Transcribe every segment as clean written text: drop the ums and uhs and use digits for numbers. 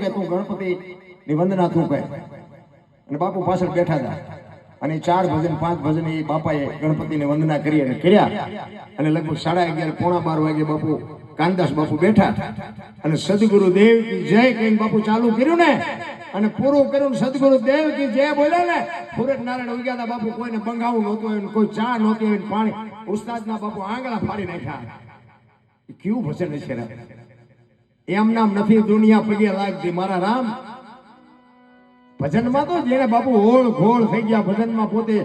કે તું ગણપતિ ની વંદના તું કહે. અને બાપુ પાછળ બેઠા હતા અને 4 ભજન 5 ભજન એ બાપાએ ગણપતિની વંદના કરી અને કર્યા અને લગભગ 11:30 પોણા 12 વાગે બાપુ કાનદાસ બાપુ બેઠા અને સદગુરુ દેવ કી જય કહીને બાપુ ચાલુ કર્યું ને અને પૂરું કર્યું. સદગુરુ દેવ કી જય બોલ્યા ને સુરત નારાયણ ઉગ્યા હતા બાપુ. કોઈને બંગાવું નહોતું હોય, કોઈ ચા નહોતી હોય, પાણી ઉસ્તાદના બાપુ આંગળા ફાડી નાખ્યા. કેવું ભજન છે રે! એમ નામ નથી દુનિયા પગે લાગતી મારા રામ. ભજનમાં તો જેને બાપુ હોળ ઘોળ થઈ ગયા ભજનમાં પોતે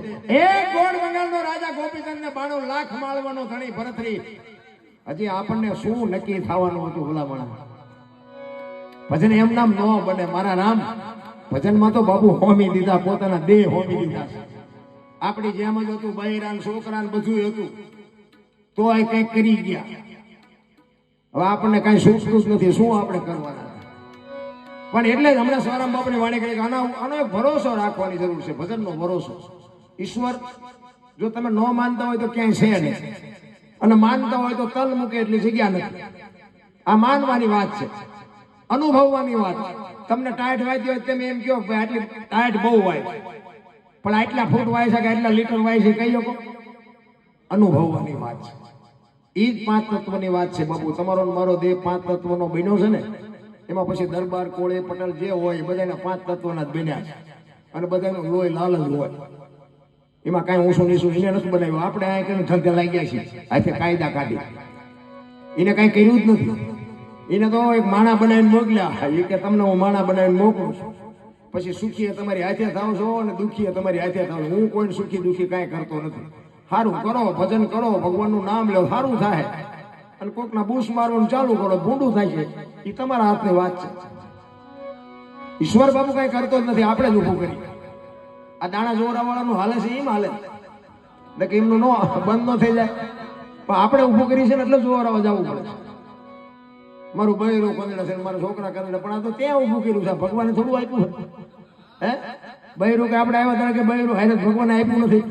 એક ગોળ બંગાળનો રાજા ગોપીચંદ ને 92 લાખ માળવાનો ધણી ભરતરી. હજી આપણને શું નક્કી થવાનું હતું ભલામણ? ભજન એમ નામ ન બને મારા રામ. ભજનમાં તો બાપુ હોમી દીધા, પોતાના દેહ હોમી દીધા. આપણી જેમ જ હતું, બૈરાન છોકરાન બધું હતું, તો આ કઈક કરી ગયા. હવે આપણને કઈ સૂચતું જ નથી, શું આપણે કરવાના? પણ એટલે જ હમણાં સવારામ બાપની વાણી કરી કે આનો એક ભરોસો રાખવાની જરૂર છે. ભજનનો ભરોસો. ઈશ્વર જો તમે ન માનતા હોય તો ક્યાંય છે નહીં, અને માનતા હોય તો તલ મૂકે એટલી જગ્યા નથી. આ માનવાની વાત છે, અનુભવવાની વાત. તમને ટાઈટ વાયતી હોય તમે એમ કહો કે આટલી ટાઈટ બહુ વાય, પણ આટલા ફૂટ વાય છે કે આટલા લીટર વાય છે કહી શકો? અનુભવવાની વાત છે. એ જ 5 તત્વની વાત છે બાપુ. તમારો મારો દેહ 5 તત્વનો બન્યો છે ને, એમાં પછી દરબાર કોળે પટેલ જે હોય બધાના 5 તત્વના જ બન્યા છે. અને બધાનું લોહી લાલ જ હોય, એમાં કાંઈ ઊંચું નીચું એને નથી બનાવ્યું. આપણે આ કઈ ધંધે લાગ્યા છીએ, આથી કાયદા કાઢી. એને કાંઈ કર્યું જ નથી. એને તો એક માણા બનાવીને મોકલ્યા. એ કે તમને હું માણા બનાવીને મોકલું છું, પછી સુખી તમારી હાથે થાવ છો અને દુઃખી તમારી હાથે થાવ. હું કોઈ સુખી દુઃખી કાંઈ કરતો નથી. સારું કરો, ભજન કરો, ભગવાનનું નામ લો, સારું થાય. અને કોકના બૂસ મારવાનું ચાલુ કરો, ભૂંડું થાય છે. એ તમારા હાથની વાત છે. ઈશ્વર બાપુ કઈ કરતો જ નથી, આપણે જ ઊભું કરી. આ દાણા જોરા વાળાનું હાલે છે એમ હાલે કે એમનું નો બંધ ન થઈ જાય, પણ આપણે ઊભું કરી છે ને એટલે જોરાવા જવું પડે છે. મારું બૈરું કંદડા છે, મારા છોકરા કંદડા, પણ આ તો ત્યાં ઊભું કર્યું છે. ભગવાને થોડું આપ્યું હે બૈરું? કે આપણે આવ્યા ત્યારે કે બૈરું હારે ભગવાને આપ્યું નથી.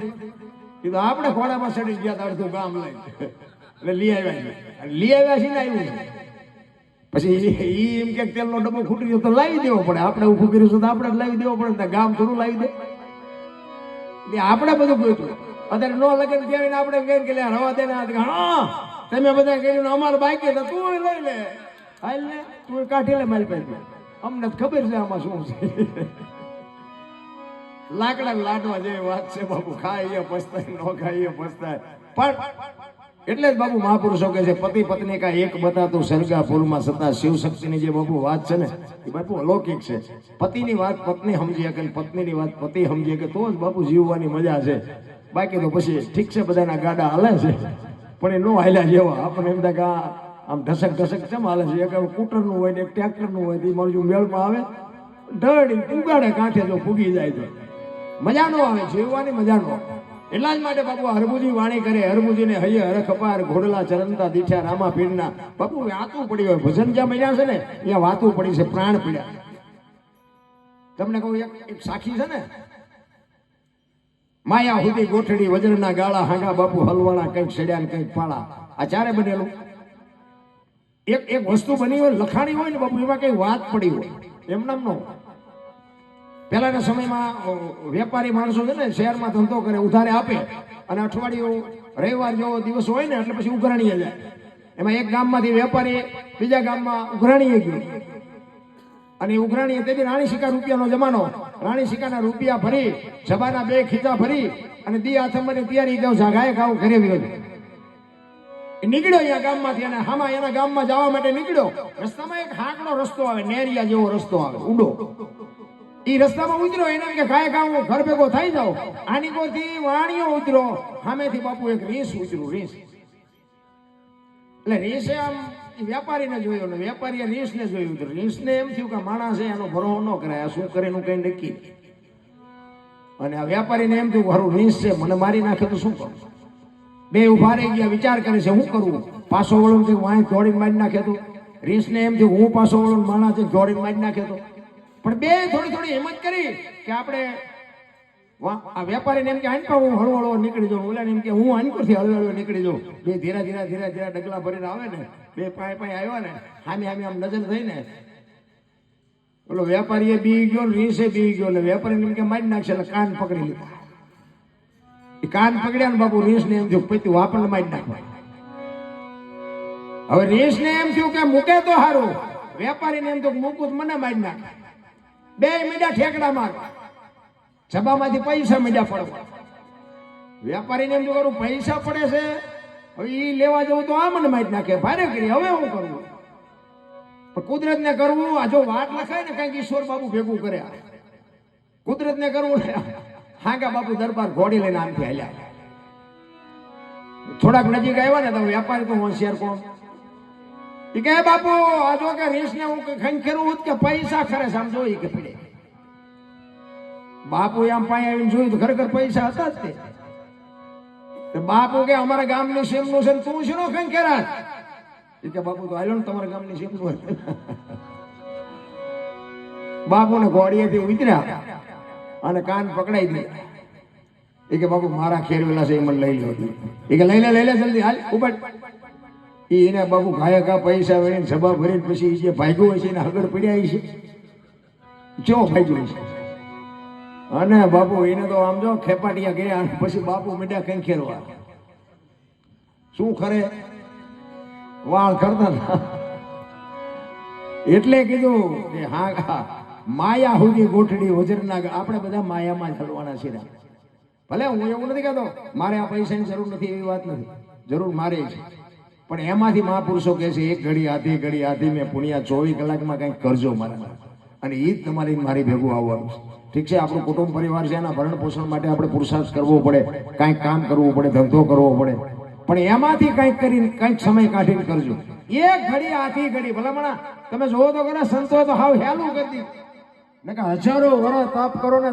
એ તો આપણે ખોડામાં ચડી ગયા હતા અડધું ગામ લઈ એટલે લઈ આવ્યા છે ને આવ્યું. પછી એમ કે તેલનો ડબ્બો ખૂટી ગયો તો લાવી દેવો પડે. આપણે ઊભું કર્યું છે તો આપણે લાવી દેવો પડે. ગામ થોડું લાવી દે? આપણે બધું ગોતું. અત્યારે નો લગન કહેવાય આપણે કહીએ કે રવા દે ને. હા તમે બધા કર્યું અમારે બાકી તો તું લઈ લે, હાલ ને તું કાઢી લે મારી પાસે. અમને ખબર છે આમાં શું છે. લાકડા લાડવા જેવી વાત છે બાપુ. ખાઈએ પસ્તાય, ન ખાઈએ પસ્તાય. પણ એટલે જ બાપુ મહાપુરુષો કહે છે પતિ પત્ની કા એક બતાતું સરગાપુરમાં સતા શિવ શક્તિની જે બાપુ વાત છે ને એ બાપુ અલૌકિક છે. પતિની વાત પત્ની સમજી શકે, પત્નીની વાત પતિ સમજી શકે, તો જ બાપુ જીવવાની મજા છે. બાકી તો પછી ઠીક છે બધાના ગાડા હાલે છે, પણ એ નો હાલ્યા જેવા. આપણે એમ થાય કે આમ ઢસક ઢસક કેમ હાલે છે? એક સ્કૂટરનું હોય ને એક ટ્રેક્ટરનું હોય, એ મારું મેળમાં આવે ઢળી ઉગાડે કાંઠે જો ફૂગી જાય તો મજા નો આવે, જીવવાની મજા નો આવે. એટલા જ માટે બાપુ હરબુજી વાણી કરે, હરબુજીને હૈયે હરખ અપાર, ઘોડલા ચરણતા દીઠ્યા રામા પીરના. બાપુ વાતું પડી હોય. ભજન જ્યાં મળ્યા છે ને ત્યાં વાતું પડી છે, પ્રાણ પીડ્યા. તમને કહું એક સાખી છે ને, માયા સુધી ગોઠડી વજ્રના ગાળા, હાંગા બાપુ હલવાણા, કંઈક સડ્યા ને કંઈક પાળા. આ ચારે બનેલું એક વસ્તુ બની હોય, લખાણી હોય ને બાપુ, એમાં કઈ વાત પડી હોય, એમ નામ નો. પહેલાના સમયમાં વેપારી માણસો છે ને શહેરમાં ધંધો કરે, ઉધારે આપે, અને અઠવાડિયું રવિવાર જેવો દિવસ હોય ને એટલે પછી ઉઘરાણીએ જાય. એમાં એક ગામમાંથી વેપારી બીજા ગામમાં ઉઘરાણીએ ગયો, અને ઉઘરાણીએ તેથી રાણી સિક્કા રૂપિયાનો જમાનો. રાણી સિક્કાના રૂપિયા ભરી, જબાના 2 ખીચા ભરી અને દી આથમવાની તૈયારી જાવ જાગાએ ખાવ ઘરે વિરોધ નીકળ્યો અહીંયા ગામમાંથી. અને હામાં એના ગામમાં જવા માટે નીકળ્યો. રસ્તામાં એક હાંકડો રસ્તો આવે, નેરિયા જેવો રસ્તો આવે ઊંડો. એ રસ્તામાં ઉતર્યો, એને કે ખાય ખાવ ઘર ભેગો થઈ જાવ. આની કોથી વાણીઓ ઉતર્યો, સામેથી બાપુ એક રીંછ ઉતર્યું. રીંછ એટલે રીંછે આમ વેપારીને જોયો ને વેપારીએ રીંછને જોયું. રીંછને એમ થયું કે માણસ છે એનો ભરોસો ન કરાય, શું કરે એનું કઈ નક્કી. અને આ વેપારીને એમ થયું મારું રીંછ છે, મને મારી નાખે તો શું કરું? બે ઉભા રહી ગયા, વિચાર કરે છે શું કરવું. પાછો વળું થયું વાંય દોડીને મારી નાખે તો. રીંછને એમ થયું હું પાછો વળું, માણસ છે દોડીને મારી નાખે તો. પણ બે થોડી થોડી હિંમત કરી કે આપણે આ વેપારીને એમ કે આનપા હું હળવો હળવો નીકળી જાઉં, ઓલાને એમ કે હું આનપરથી હળવે હળવે નીકળી જાઉં. બે ધીરા ધીરા ધીરા ધીરા ડગલા ભરીને આવે ને, બે પાય આવ્યા ને, હામી હામી આમ નજર થઈને ઓલો વેપારીએ બી ગયો ને રીસે બી ગયો એટલે વેપારી એમ કે મારી નાખશે એટલે કાન પકડી લીધા. એ કાન પકડ્યા ને બાપુ રીસ ને એમ થયું પૈતું આપણને મારી નાખવા. હવે રીસ ને એમ થયું કે મૂકે તો સારું, વેપારી ને એમ થયું મૂકું તો મને મારી નાખે. બે મીડા ઠેકડા માર, સભામાંથી પૈસા મીડા પડવા. વેપારીને એમ કરું પૈસા પડે છે, હવે ઈ લેવા જવું તો આ મને મારી નાખે, ભારે કરી હવે હું કરવું. પણ કુદરત ને કરવું, આ જો વાટ લખાય ને કઈક ઈશ્વર બાપુ ભેગું કરે. કુદરત ને કરવું ને હાંગા બાપુ દરબાર ઘોડી લઈને આમથી હાલ્યા. થોડાક નજીક આવ્યા ને તો વેપારી તો હોશિયાર કોણ એ કહે બાપુ આ જો કે રીસ ને હું ખંખેરું કે પૈસા ખરે આમ જોઈ કે પડે. બાપુ આમ પાસે આવીને જોયું તો ખરેખર પૈસા હતા જ તે. બાપુ કે અમારા ગામની સેમનું છે તું શેનો ખંખેરા? એ કે બાપુ તો હાલો ને તમારા ગામની સેમનું. બાપુ ને ઘોડીએથી ઉતર્યા અને કાન પકડાઈ દીધા. એ કે બાપુ મારા ખેરવેલા છે એ મને લઈ લો. એ કે લઈ લે જલ્દી હાલ ઉપર. એને બાપુ ઘાયા ઘા પૈસા વેણીને સભા ભરીને પછી જે ભાગ્યું હોય છે એને આગળ પડ્યા છે કેવો ભાગ્યું છે. અને બાપુ એને તો આમ જો ખેપાટિયા ગયા પછી બાપુ મીડા કઈ ખેરવા શું ખરે વાળ કરતા એટલે કીધું કે હા માયા સુધી ગોઠડી વજરના આપણે બધા માયામાં ચાલવાના છે. ભલે હું એવું નથી કહેતો મારે આ પૈસાની જરૂર નથી એવી વાત નથી, જરૂર મારે છે. પણ એમાંથી મહાપુરુષો કહે છે એક ઘડી આધી મેં પુણ્યા 24 કલાકમાં કંઈક કરજો મારા, અને એ જ તમારી મારી ભેગું આવવાનું છે. ઠીક છે, આપણું કુટુંબ પરિવાર છે, એના ભરણ પોષણ માટે આપણે પુરુષાર્થ કરવો પડે, કાંઈક કામ કરવું પડે, ધંધો કરવો પડે, પણ એમાંથી કંઈક કરીને કંઈક સમય કાઢીને કરજો. એક ઘડી આધી ઘડી ભલામણા તમે જોવો તો ખરા સંતો તો હાવ હેલું કરી દીધું ને કે હજારો વર્ષ તપ કરો ને